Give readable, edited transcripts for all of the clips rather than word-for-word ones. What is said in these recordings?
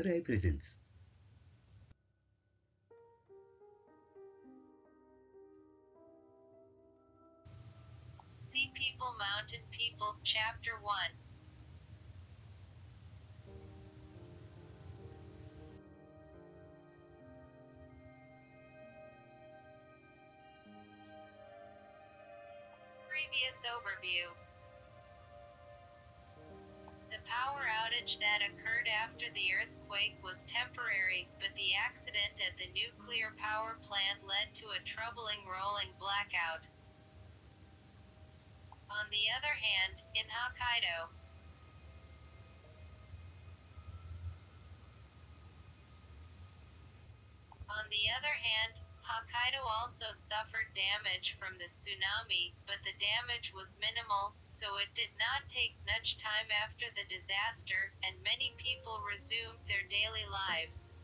RI Presents. Sea People Mountain People, Chapter 1. Previous overview. The power outage that occurred after the earthquake was temporary, but the accident at the nuclear power plant led to a troubling rolling blackout. On the other hand, in Hokkaido, Hokkaido also suffered damage from the tsunami, but the damage was minimal, so it did not take much time after the disaster, and many people resumed their daily lives.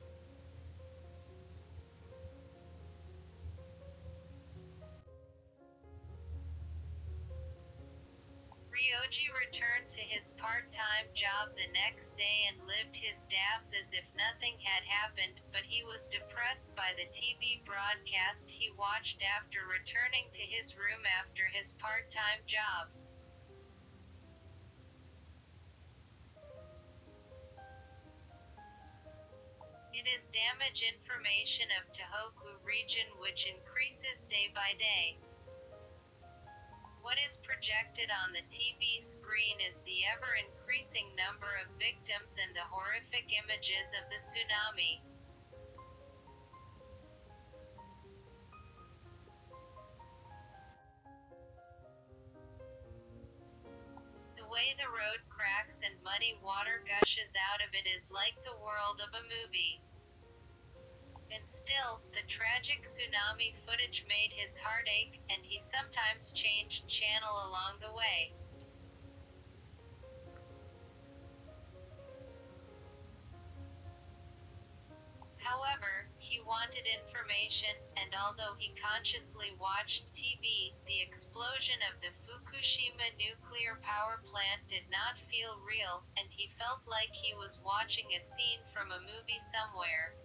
Ryoji returned to his part-time job the next day and lived his days as if nothing had happened, but he was depressed by the TV broadcast he watched after returning to his room after his part-time job. It is damage information of Tohoku region which increases day by day. What is projected on the TV screen is the ever-increasing number of victims and the horrific images of the tsunami. The way the road cracks and muddy water gushes out of it is like the world of a movie. And still, the tragic tsunami footage made his heart ache, and he sometimes changed channel along the way. However, he wanted information, and although he consciously watched TV, the explosion of the Fukushima nuclear power plant did not feel real, and he felt like he was watching a scene from a movie somewhere.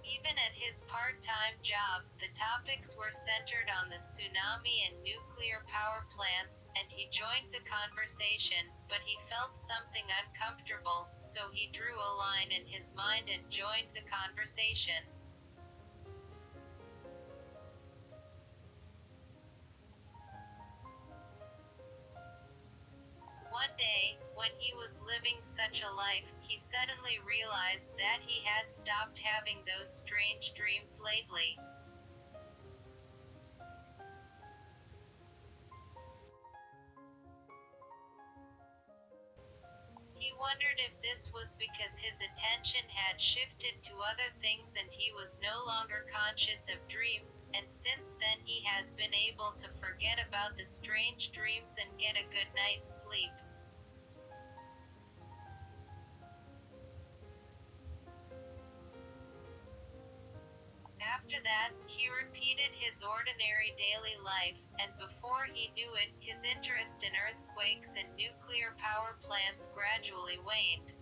Even at his part-time job, the topics were centered on the tsunami and nuclear power plants, and he joined the conversation, but he felt something uncomfortable, so he drew a line in his mind and joined the conversation. One day, when he was living such a life, he suddenly realized that he had stopped having those strange dreams lately. He wondered if this was because his attention had shifted to other things and he was no longer conscious of dreams, and since then he has been able to forget about the strange dreams and get a good night's sleep. After that, he repeated his ordinary daily life, and before he knew it, his interest in earthquakes and nuclear power plants gradually waned.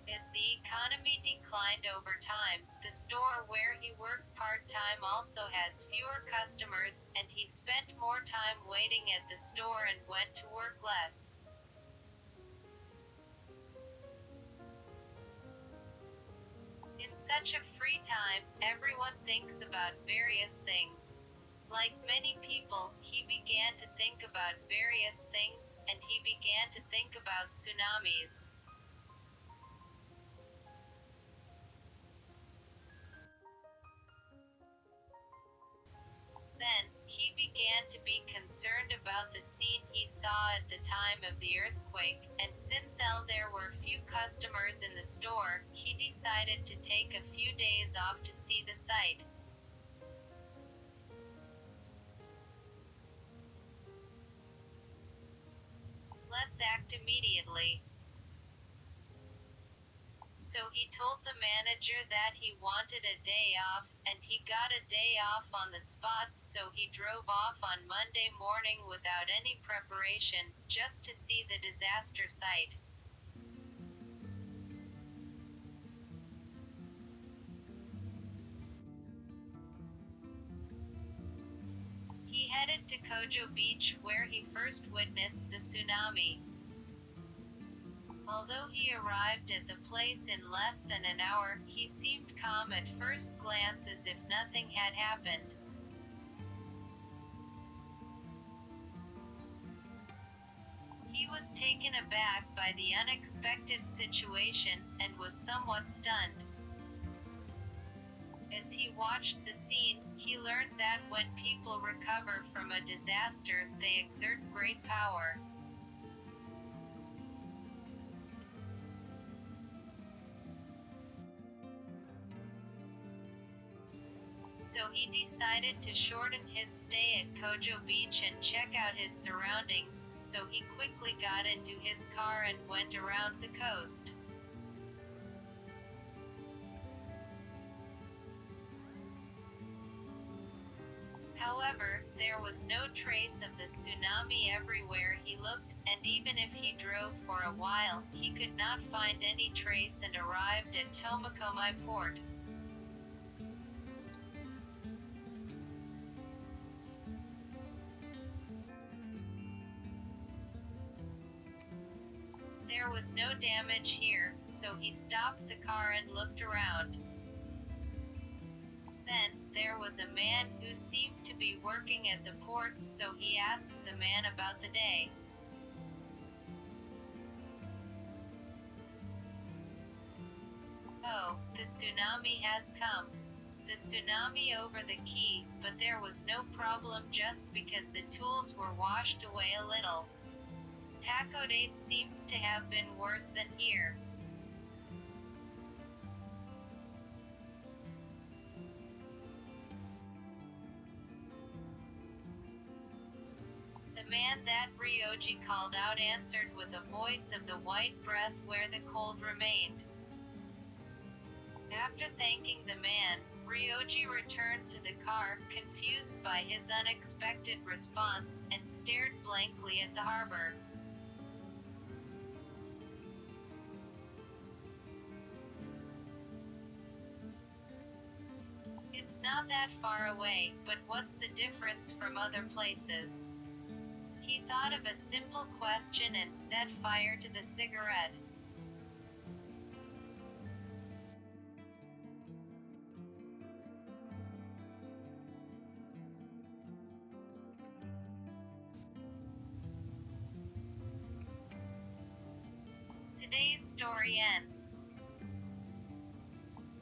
As the economy declined over time, the store where he worked part-time also has fewer customers, and he spent more time waiting at the store and went to work less. In such a free time, everyone thinks about various things. Like many people, he began to think about various things, and he began to think about tsunamis. Then, he began to be concerned about the scene he saw at the time of the earthquake, and since there were few customers in the store, he decided to take a few days off to see the site. Let's act immediately. So he told the manager that he wanted a day off, and he got a day off on the spot, so he drove off on Monday morning without any preparation, just to see the disaster site. He headed to Kojo Beach, where he first witnessed the tsunami. Although he arrived at the place in less than an hour, he seemed calm at first glance, as if nothing had happened. He was taken aback by the unexpected situation, and was somewhat stunned. As he watched the scene, he learned that when people recover from a disaster, they exert great power. So he decided to shorten his stay at Kojo Beach and check out his surroundings, so he quickly got into his car and went around the coast. However, there was no trace of the tsunami everywhere he looked, and even if he drove for a while, he could not find any trace and arrived at Tomakomai port. There was no damage here, so he stopped the car and looked around. Then, there was a man who seemed to be working at the port, so he asked the man about the day. "Oh, the tsunami has come. The tsunami over the quay, but there was no problem just because the tools were washed away a little. Hokkaido seems to have been worse than here." The man that Ryoji called out answered with a voice of the white breath where the cold remained. After thanking the man, Ryoji returned to the car, confused by his unexpected response, and stared blankly at the harbor. "It's not that far away, but what's the difference from other places?" He thought of a simple question and set fire to the cigarette. Today's story ends.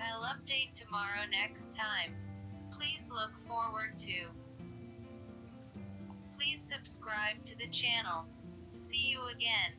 I'll update tomorrow next time. Please look forward to. Please subscribe to the channel. See you again.